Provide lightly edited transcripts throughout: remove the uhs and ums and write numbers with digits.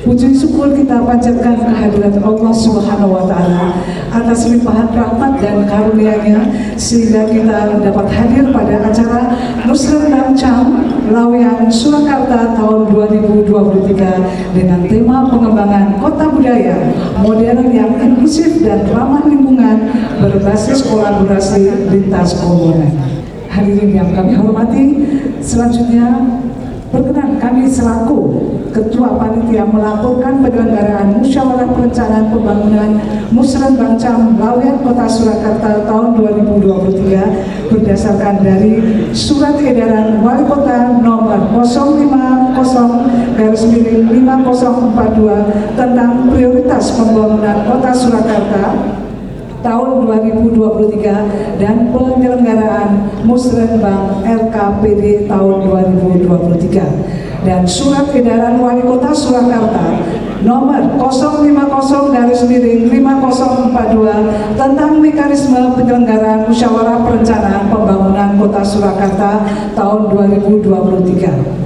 Puji syukur kita panjatkan kehadirat Allah Subhanahu wa Ta'ala atas limpahan rahmat dan karunia-Nya sehingga kita dapat hadir pada acara Musrenbang Cam Laweyan Surakarta tahun 2023 dengan tema pengembangan kota budaya modern yang inklusif dan ramah lingkungan berbasis kolaborasi lintas komponen. Hadirin yang kami hormati, selanjutnya berkenan kami selaku Ketua Panitia melaporkan penyelenggaraan Musyawarah Perencanaan Pembangunan Musrenbang Cam Laweyan Kota Surakarta tahun 2023 berdasarkan dari Surat Edaran Wali Kota nomor 050/5042 tentang prioritas pembangunan Kota Surakarta tahun 2023 dan penyelenggaraan Musrenbang RKPD tahun 2023 dan Surat Edaran Wali Kota Surakarta nomor 050/5042 tentang mekanisme penyelenggaraan Musyawarah Perencanaan Pembangunan Kota Surakarta tahun 2023.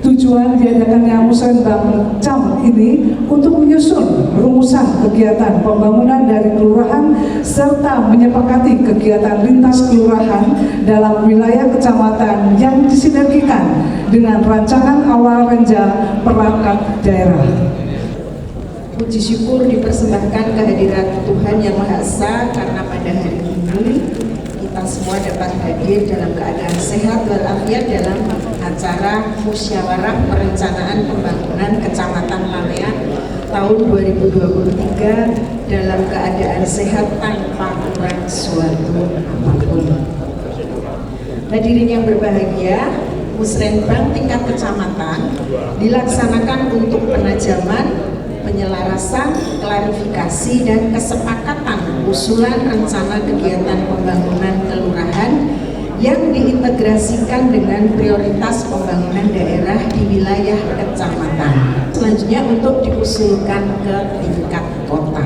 Tujuan diadakannya Musrenbang Cam ini untuk menyusun rumusan kegiatan pembangunan dari kelurahan serta menyepakati kegiatan lintas kelurahan dalam wilayah kecamatan yang disinergikan dengan rancangan awal renja perangkat daerah. Puji syukur dipersembahkan kehadirat Tuhan Yang Maha Esa karena pada hari ini kita semua dapat hadir dalam keadaan sehat walafiat dalam acara Musyawarah Perencanaan Pembangunan Kecamatan Laweyan tahun 2023 dalam keadaan sehat tanpa kurang suatu apapun. Hadirin yang berbahagia, Musrenbang tingkat kecamatan dilaksanakan untuk penajaman, penyelarasan, klarifikasi, dan kesepakatan usulan rencana kegiatan pembangunan kelurahan yang diintegrasikan dengan prioritas pembangunan daerah di wilayah kecamatan. Selanjutnya untuk diusulkan ke tingkat kota.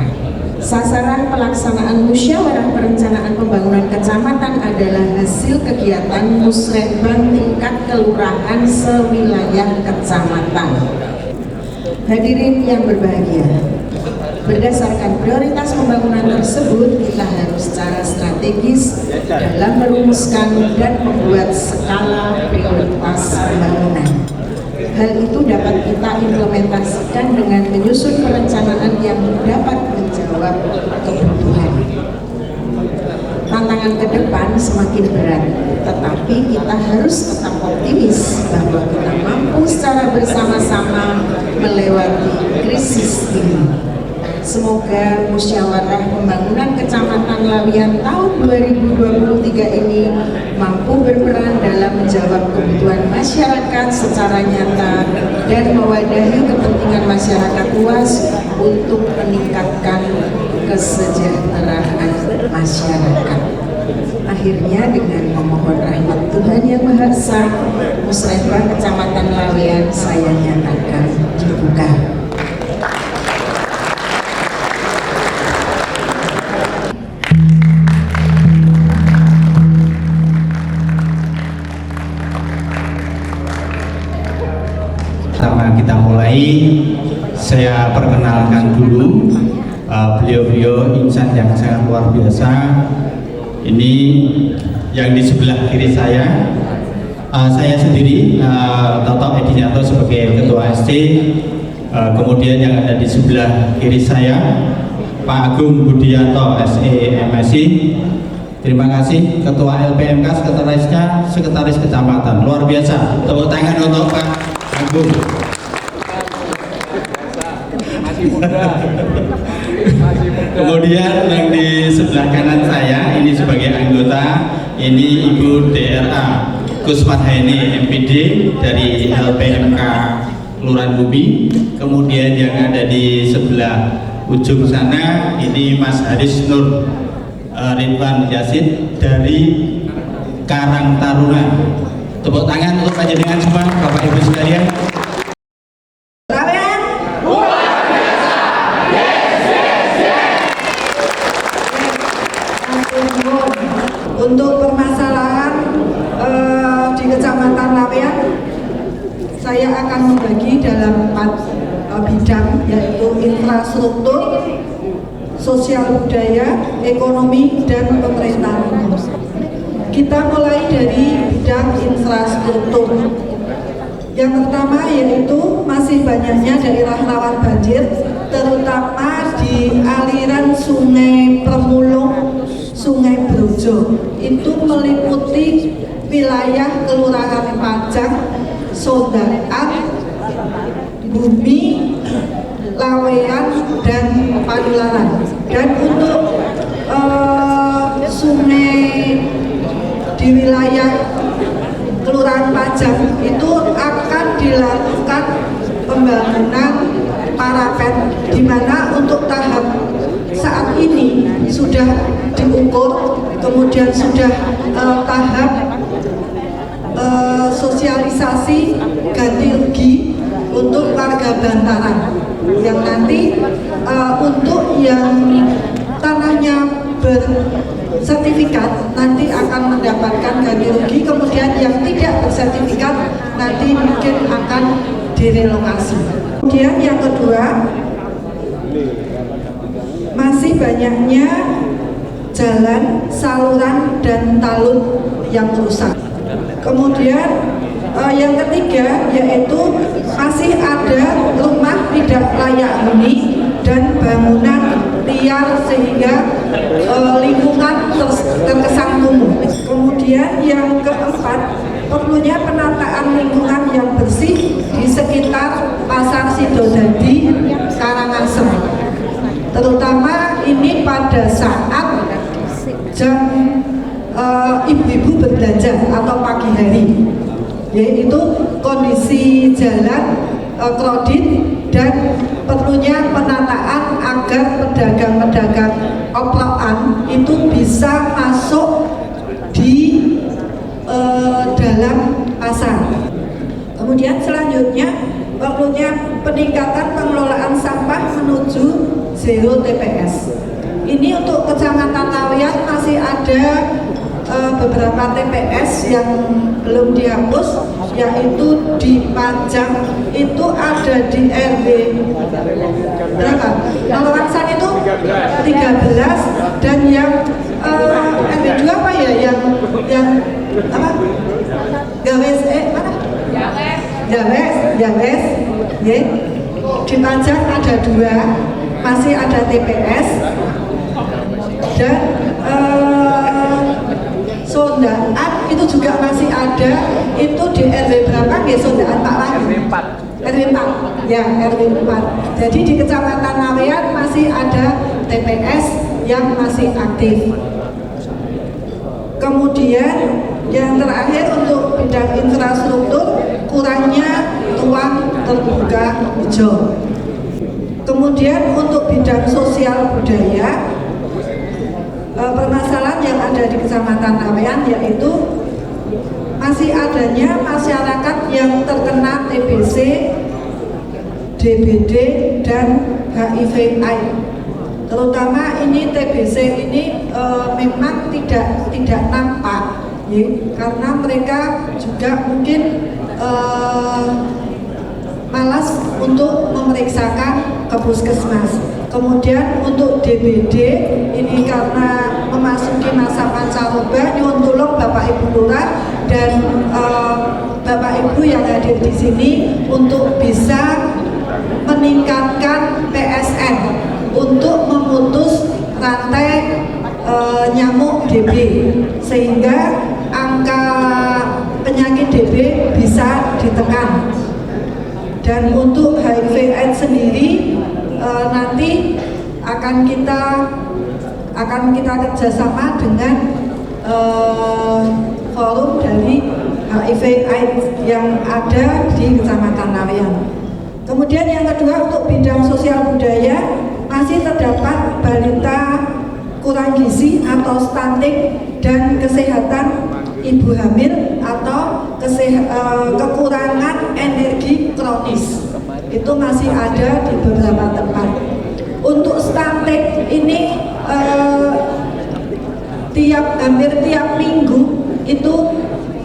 Sasaran pelaksanaan Musyawarah Perencanaan Pembangunan Kecamatan adalah hasil kegiatan Musrenbang tingkat kelurahan sewilayah kecamatan. Hadirin yang berbahagia, berdasarkan prioritas pembangunan tersebut, kita harus secara strategis dalam merumuskan dan membuat skala prioritas pembangunan. Hal itu dapat kita implementasikan dengan menyusun perencanaan yang dapat menjawab kebutuhan. Tantangan ke depan semakin berat, tetapi kita harus tetap optimis bahwa kita mampu secara bersama-sama melewati krisis ini. Semoga Musyawarah Pembangunan Kecamatan Laweyan tahun 2023 ini mampu berperan dalam menjawab kebutuhan masyarakat secara nyata dan mewadahi kepentingan masyarakat luas untuk meningkatkan kesejahteraan masyarakat. Akhirnya dengan memohon rahmat Tuhan Yang Maha Esa, Musrenbang Kecamatan Laweyan saya nyatakan dibuka. Pertama kita mulai, saya perkenalkan dulu beliau-beliau insan yang sangat luar biasa. Ini yang di sebelah kiri saya sendiri, Toto Edinyato sebagai Ketua ST. Kemudian yang ada di sebelah kiri saya, Pak Agung Budianto SE MSI. Terima kasih Ketua LPMK, Sekretarisnya, Sekretaris Kecamatan. Luar biasa. Tepuk tangan untuk Pak Agung. Kemudian yang di sebelah kanan saya ini sebagai anggota, ini Ibu DRA Kusmat Haini MPD dari LPMK Kelurahan Bumi. Kemudian yang ada di sebelah ujung sana ini Mas Haris Nur Ridwan Yasin dari Karang Taruna. Tepuk tangan untuk panjenengan semua Bapak Ibu sekalian. Untuk permasalahan di Kecamatan Laweyan, saya akan membagi dalam 4 bidang, yaitu infrastruktur, sosial budaya, ekonomi, dan pemerintahan. Kita mulai dari bidang infrastruktur. Yang pertama yaitu masih banyaknya daerah rawan banjir, terutama di aliran Sungai Permulung, Sungai Brojo. Itu meliputi wilayah Kelurahan Pajang, Sondaan, Bumi, Lawean, dan Panilaran. Dan untuk sungai di wilayah Kelurahan Pajang itu akan dilakukan pembangunan parapet, di mana untuk tahap saat ini sudah diukur, kemudian sudah tahap sosialisasi ganti rugi untuk warga bantaran, yang nanti untuk yang tanahnya bersertifikat nanti akan mendapatkan ganti rugi, kemudian yang tidak bersertifikat nanti mungkin akan direlokasi. Kemudian yang kedua, masih banyaknya jalan, saluran, dan talud yang rusak. Kemudian yang ketiga yaitu masih ada rumah tidak layak huni dan bangunan liar sehingga lingkungan terkesan kumuh. Kemudian yang keempat, perlunya penataan lingkungan yang bersih di sekitar Pasar Sidodadi, Karangasem. Terutama ini pada saat jam ibu-ibu berbelanja atau pagi hari, yaitu kondisi jalan krodit dan perlunya penataan agar pedagang-pedagang oplokan itu bisa masuk di dalam pasar. Kemudian selanjutnya perlunya peningkatan pengelolaan sampah menuju zero TPS. Ini untuk Kecamatan Lawean masih ada beberapa TPS yang belum dihapus, yaitu di Pajang itu ada di RW berapa? Lawean itu 13, dan yang RW 2 apa ya? Yang apa? Gawes mana? Gawes. Ya. Di Pajang ada 2, masih ada TPS, dan Sondaan itu juga masih ada, itu di RW berapa ya Sondaan Pak Wahyu? RW 4. Ya, RW 4. Jadi di Kecamatan Lawean masih ada TPS yang masih aktif. Kemudian yang terakhir untuk bidang infrastruktur, kurangnya ruang terbuka hijau. Kemudian untuk bidang sosial budaya, permasalahan yang ada di Kecamatan Lawean yaitu masih adanya masyarakat yang terkena TBC, DBD, dan HIV/AIDS. Terutama ini TBC ini memang tidak nampak, ya, karena mereka juga mungkin malas untuk memeriksakan ke puskesmas. Kemudian untuk DBD ini karena memasuki masa pancaroba, nyuwun tulung Bapak Ibu Lurah dan Bapak Ibu yang hadir di sini untuk bisa meningkatkan PSN untuk memutus rantai nyamuk DB, sehingga angka penyakit DB bisa ditekan. Dan untuk HIV/AIDS sendiri nanti akan kita kerjasama dengan forum dari HIV/AIDS yang ada di Kecamatan Lawean. Kemudian yang kedua untuk bidang sosial budaya masih terdapat balita kurang gizi atau stunting dan kesehatan ibu hamil atau kekurangan energi kronis. Itu masih ada di beberapa tempat. Untuk stunting ini hampir tiap minggu itu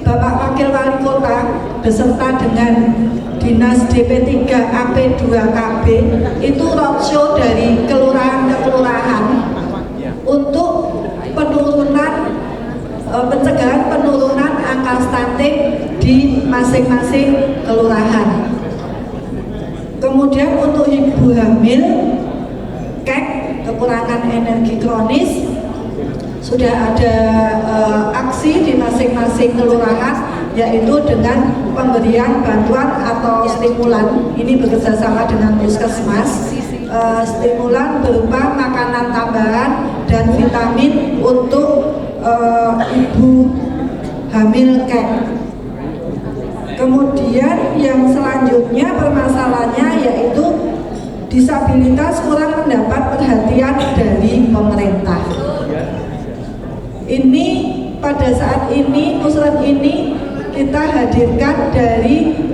Bapak Wakil Wali Kota beserta dengan Dinas DP3 AP2KB itu roadshow dari kelurahan ke kelurahan untuk penurunan pencegahan penurunan angka stunting di masing-masing kelurahan. Kemudian untuk ibu hamil, KEK, kekurangan energi kronis, sudah ada aksi di masing-masing kelurahan, yaitu dengan pemberian bantuan atau stimulan. Ini bekerjasama dengan Puskesmas, stimulan berupa makanan tambahan dan vitamin untuk ibu hamil KEK. Kemudian yang selanjutnya permasalahannya yaitu disabilitas kurang mendapat perhatian dari pemerintah. Ini pada saat ini musrah ini kita hadirkan dari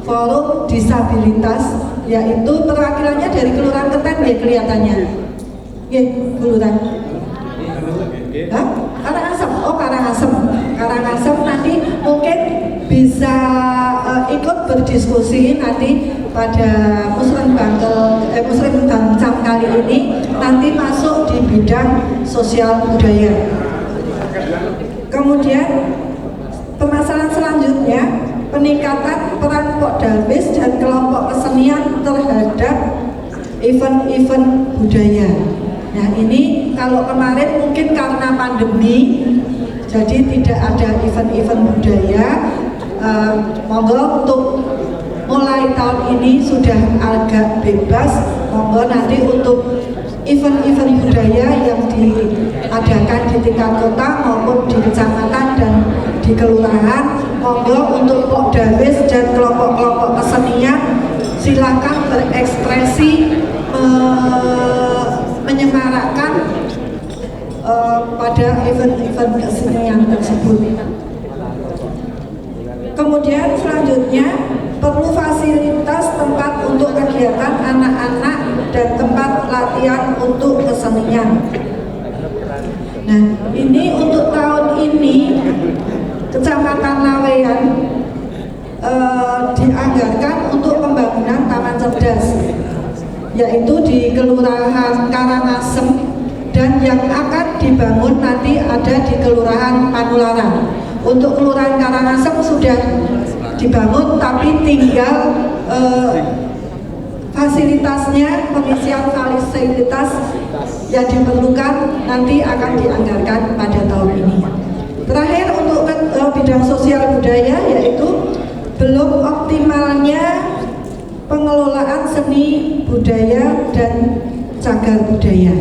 forum disabilitas, yaitu perwakilannya dari Kelurahan Keten ya kelihatannya. Ya, Kelurahan. Hah? Karangasem. Oh, Karangasem. Karangasem nanti mungkin bisa ikut berdiskusi nanti pada Muslim Bangcam kali ini, nanti masuk di bidang sosial budaya. Kemudian permasalahan selanjutnya, peningkatan peran Pokdalbis dan kelompok kesenian terhadap event-event budaya. Nah, ini kalau kemarin mungkin karena pandemi jadi tidak ada event-event budaya. Monggo untuk mulai tahun ini sudah agak bebas. Monggo nanti untuk event-event budaya yang diadakan di tingkat kota maupun di kecamatan dan di kelurahan, monggo untuk Pokdalbis dan kelompok-kelompok kesenian silakan berekspresi, menyemarakkan pada event-event kesenian tersebut. Kemudian selanjutnya perlu fasilitas tempat untuk kegiatan anak-anak dan tempat latihan untuk kesenian. Nah, ini untuk tahun ini Kecamatan Laweyan dianggarkan untuk pembangunan taman cerdas, yaitu di Kelurahan Karangasem, dan yang akan dibangun nanti ada di Kelurahan Panularan. Untuk Kelurahan Karangasem sudah dibangun, tapi tinggal fasilitasnya, pengisian fasilitas yang diperlukan nanti akan dianggarkan pada tahun ini. Terakhir untuk bidang sosial budaya, yaitu belum optimalnya pengelolaan seni budaya dan cagar budaya.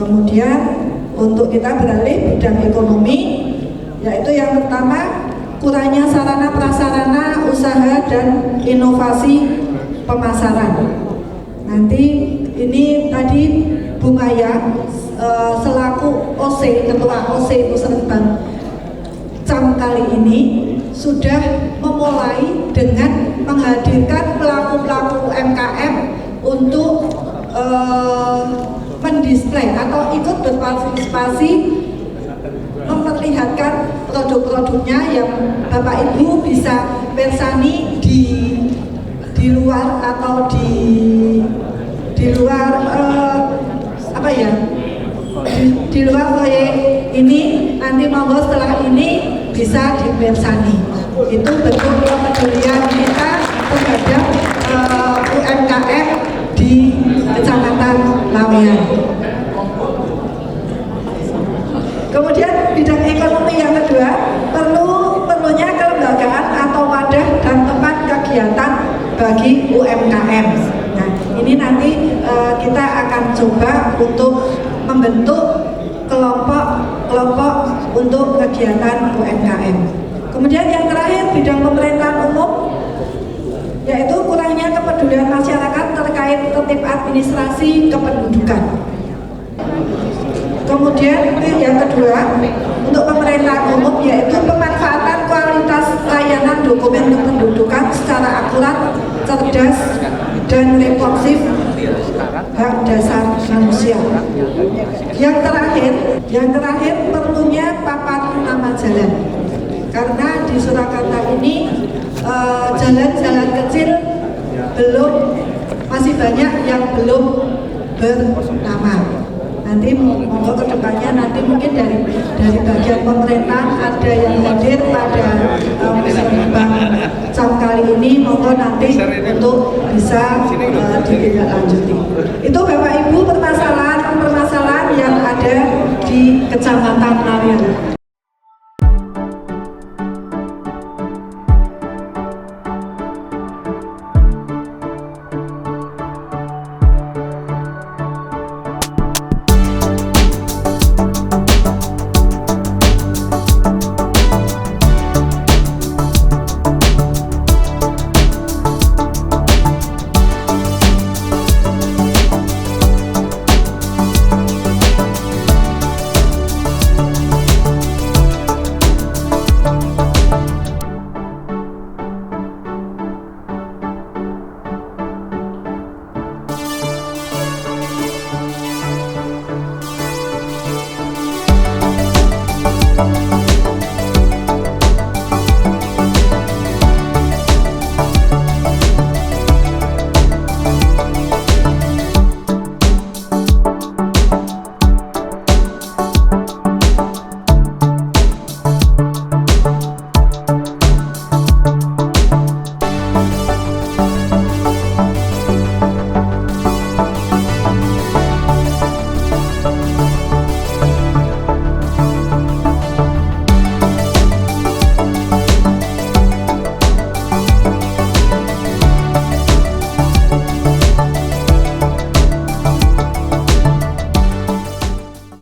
Kemudian untuk kita beralih bidang ekonomi, yaitu yang pertama kurangnya sarana prasarana usaha dan inovasi pemasaran. Nanti ini tadi Bu Maya selaku OC, ketua OC Muslim Bangcam kali ini sudah memulai dengan menghadirkan pelaku-pelaku UMKM untuk mendisplay atau ikut berpartisipasi memperlihatkan produk-produknya yang Bapak Ibu bisa bersani di luar atau di luar di luar proyek ini. Nanti monggo setelah ini bisa dibersani. Itu bentuk kepedulian kita terhadap UMKM di Kecamatan Laweyan. Kemudian bidang ekonomi yang kedua, perlunya kelembagaan atau wadah dan tempat kegiatan bagi UMKM. Nah, ini nanti kita akan coba untuk membentuk kelompok untuk kegiatan UMKM. Kemudian yang terakhir bidang pemerintahan umum, yaitu kurangnya kepedulian masyarakat terkait tertib administrasi kependudukan. Kemudian yang kedua untuk pemerintahan umum, yaitu pemanfaatan kualitas layanan dokumen kependudukan secara akurat, cerdas, dan responsif hak dasar manusia. Yang terakhir perlunya papan nama jalan. karena di Surakarta ini jalan-jalan kecil masih banyak yang belum bernama. Nanti monggo ke depannya nanti mungkin dari bagian pemerintah ada yang hadir pada Muslimbang Cam kali ini, monggo nanti untuk bisa ditindaklanjuti. Itu Bapak Ibu permasalahan yang ada di Kecamatan Laweyan.